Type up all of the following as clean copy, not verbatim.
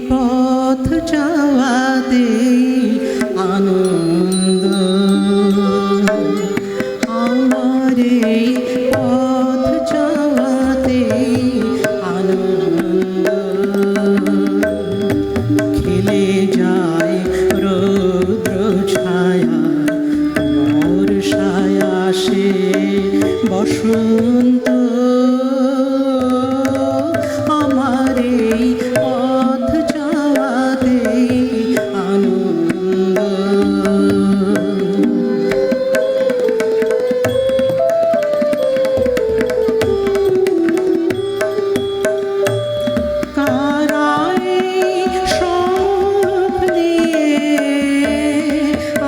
পথ যাওয়াতে আনন্দ, আমার এই পথ যাওয়াতে আনন্দ। খেলে যায় রৌদ্র ছায়া, বর্ষায় আসে বসন্ত, আমার এই পথ যাওয়াতে আনন্দ। কারাই সব নিয়ে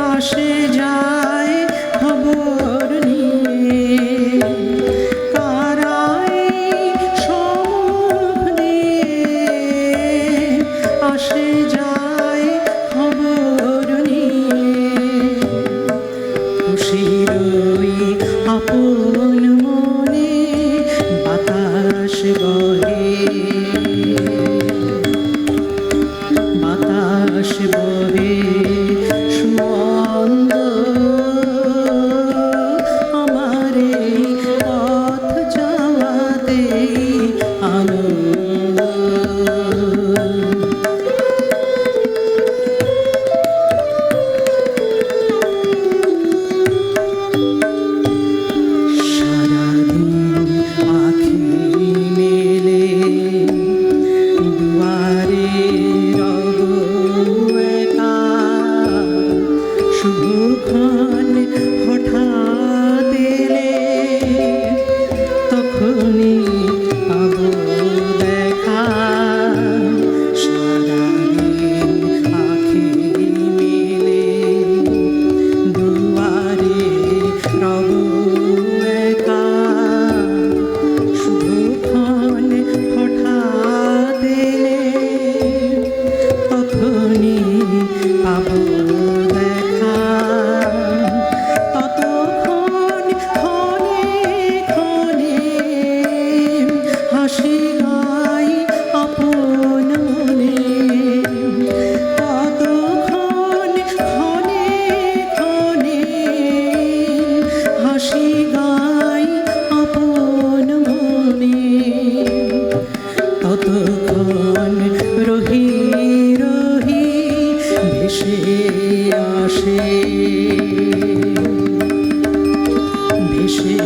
আসে যায় খবর নিয়ে, কারাই সব নিয়ে আসে যায় খবর নিয়ে। খুশির ওই আপন মনে বাতাস বহে, বাতাস বহে সুমন্দ, আমার এই পথ যাওয়াতে আনন্দ। সারাদিন আঁখি মেলে দুয়ারে রব একা, শুভক্ষণ হঠাৎ এলে তখনই পাবো দেখা। সারাদিন আঁখি মেলে দুয়ারে রব একা, শুভক্ষণ হঠাৎ এলে তখনই পাবো দেখা। ততক্ষণ ক্ষণে ক্ষণে হাসি গাই আপন মনে, ততক্ষণ ক্ষণে ক্ষণে হাসি গাই আপন মনে। ততক্ষণ রহি রহি ভেসে আসে, ভেসে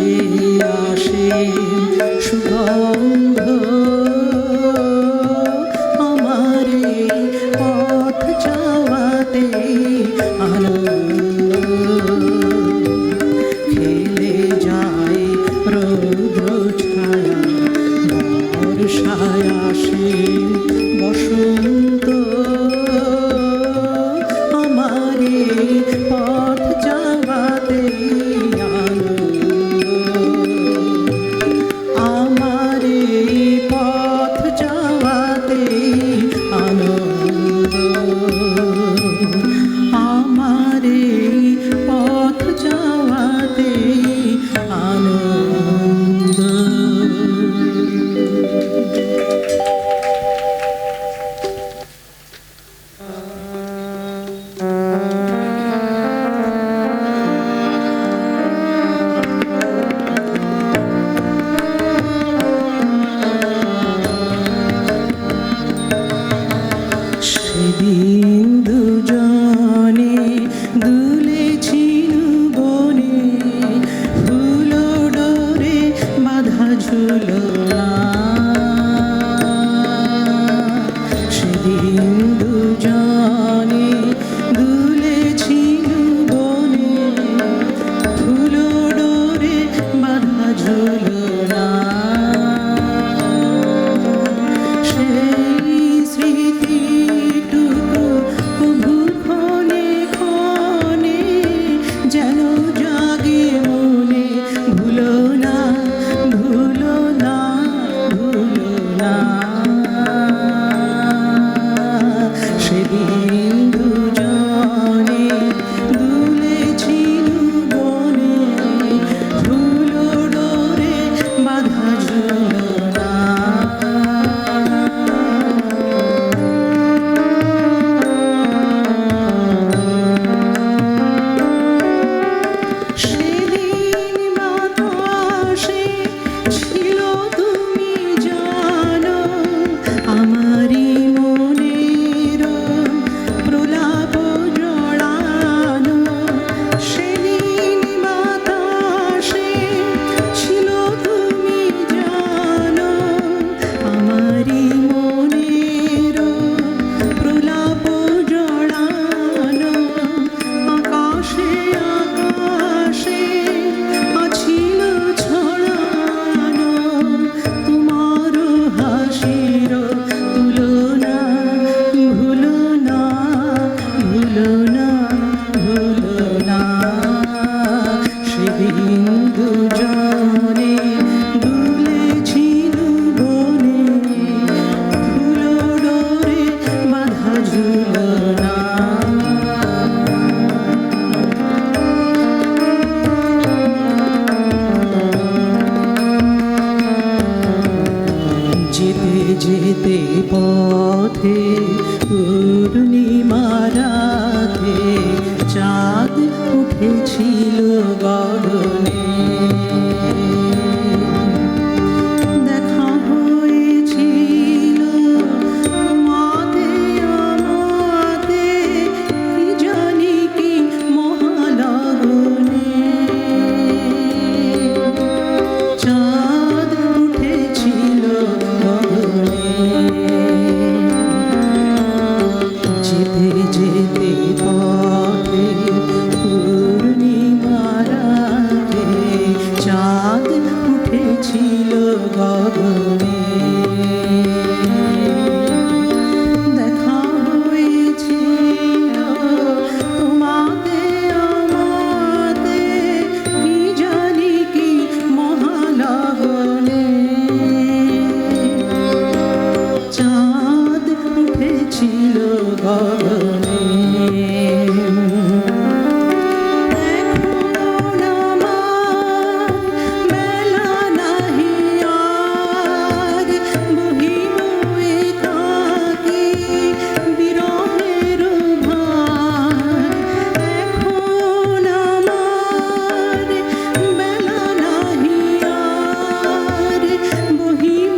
আসে সুগন্ধ, আমার এই পথ যাওয়াতে আনন্দ। খেলে যায় রৌদ্র ছায়া, বর্ষায় আসে বসন্ত, আমার এই পথ যাওয়াতে আনন্দ। আমার এই পথ যাওয়াতে আনন্দ, আমার এই পথ যাওয়াতে আনন্দ। সেদিন দুজনে দুলেছিল বনে, ফুল ডোরে বাঁধা ঝুলনা। সেদিন দুজনে দুলেছিল বনে, ফুল ডোরে বাঁধা ঝুলনা। সেই স্মৃতিটুকু কভু ক্ষণে ক্ষণে যেন জাগে মনে, ভুলো না ভুলো না ভুলো না। পথে পূর্ণিমা রাতে চাঁদ উঠেছিল গগনে। দেখা হয়েছিল তোমাতে আমাতে, কি জানি কি মহালগনে। চাঁদ উঠেছিল গগনে। যেতে যেতে পথে পূর্ণিমা রাতে চাঁদ উঠেছিল গগনে। দেখা হয়েছিল তোমাতে আমাতে, কি জানি কি মহালগনে। চাঁদ উঠেছিল গগনে। এখন আমার বেলা নাহি আর, বহিব একাকী বিরহের ভার। এখন আমার বেলা নাহি আর, বহিব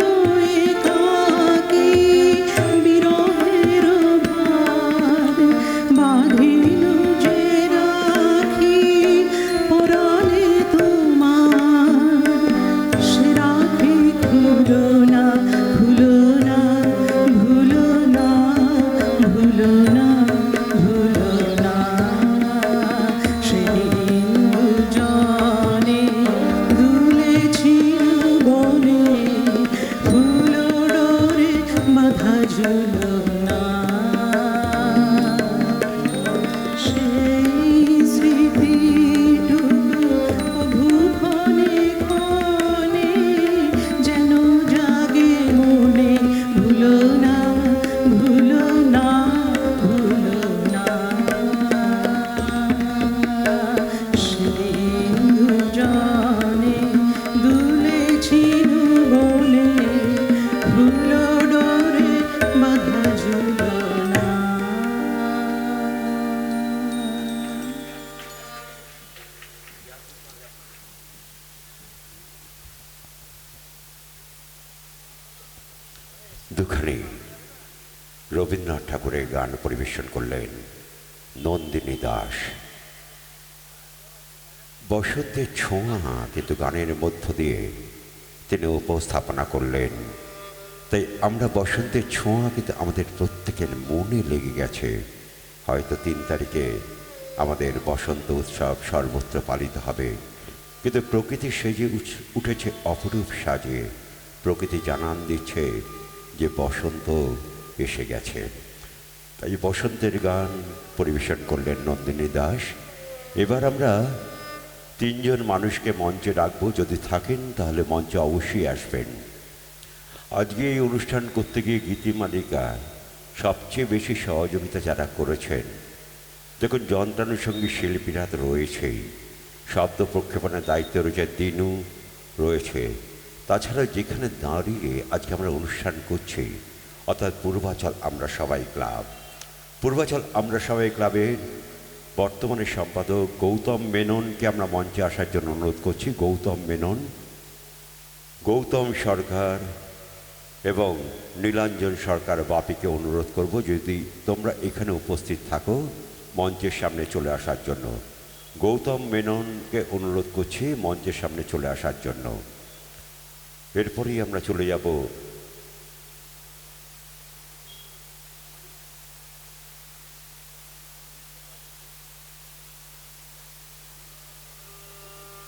একাকী বিরহের ভার। বাঁধিল যে রাখি পরাণে তোমার, সে রাখি খুলো না, খুলো না, ভুলো না, ভুলো না, ভুলো না। সেদিন দুজনে দুলেছিল বনে, ফুলো ডোরে বাঁধা ঝুলনা। সেই স্মৃতিটুকু প্রভু ক্ষণে ক্ষণে যেন জাগে মনে। ভুলো না, ভুলো না, ভুলো না। সেদিন দুজনে দুলেছিল বনে, ফুলো ডোরে বাঁধা ঝুলনা। দুখানি রবীন্দ্রনাথ ঠাকুরের গান পরিবেশন করলেন নন্দিনী দাস। বসন্তের ছোঁয়া কিন্তু গানের মধ্য দিয়ে তিনি উপস্থাপনা করলেন। তাই আমরা বসন্তের ছোঁয়া কিন্তু আমাদের প্রত্যেকের মনে লেগে গেছে। হয়তো 3 তারিখে আমাদের বসন্ত উৎসব সর্বত্র পালিত হবে, কিন্তু প্রকৃতি সেজে উঠেছে অপরূপ সাজে। প্রকৃতি জানান দিচ্ছে যে বসন্ত এসে গেছে। তাই বসন্তের গান পরিবেশন করলেন নন্দিনী দাস। এবার আমরা 3 জন মানুষকে মঞ্চে ডাকবো, যদি থাকেন তাহলে মঞ্চে অবশ্যই আসবেন। আজকে এই অনুষ্ঠান করতে গিয়ে গীতিমালিকা সবচেয়ে বেশি সহযোগিতা যারা করেছেন, দেখুন যন্ত্রানুষঙ্গী শিল্পীরা তো রয়েছেই, শব্দ প্রক্ষেপণের দায়িত্ব রয়েছে দিনু রয়েছে। তাছাড়া যেখানে দাঁড়িয়ে আজকে আমরা অনুষ্ঠান করছি, অর্থাৎ পূর্বাচল আমরা সবাই ক্লাব, পূর্বাচল আমরা সবাই ক্লাবের বর্তমানে সম্পাদক গৌতম মেননকে আমরা মঞ্চে আসার জন্য অনুরোধ করছি। গৌতম মেনন, গৌতম সরকার এবং নীলাঞ্জন সরকার বাপিকে অনুরোধ করব, যদি তোমরা এখানে উপস্থিত থাকো মঞ্চের সামনে চলে আসার জন্য। গৌতম মেননকে অনুরোধ করছি মঞ্চের সামনে চলে আসার জন্য। এরপরেই আমরা চলে যাব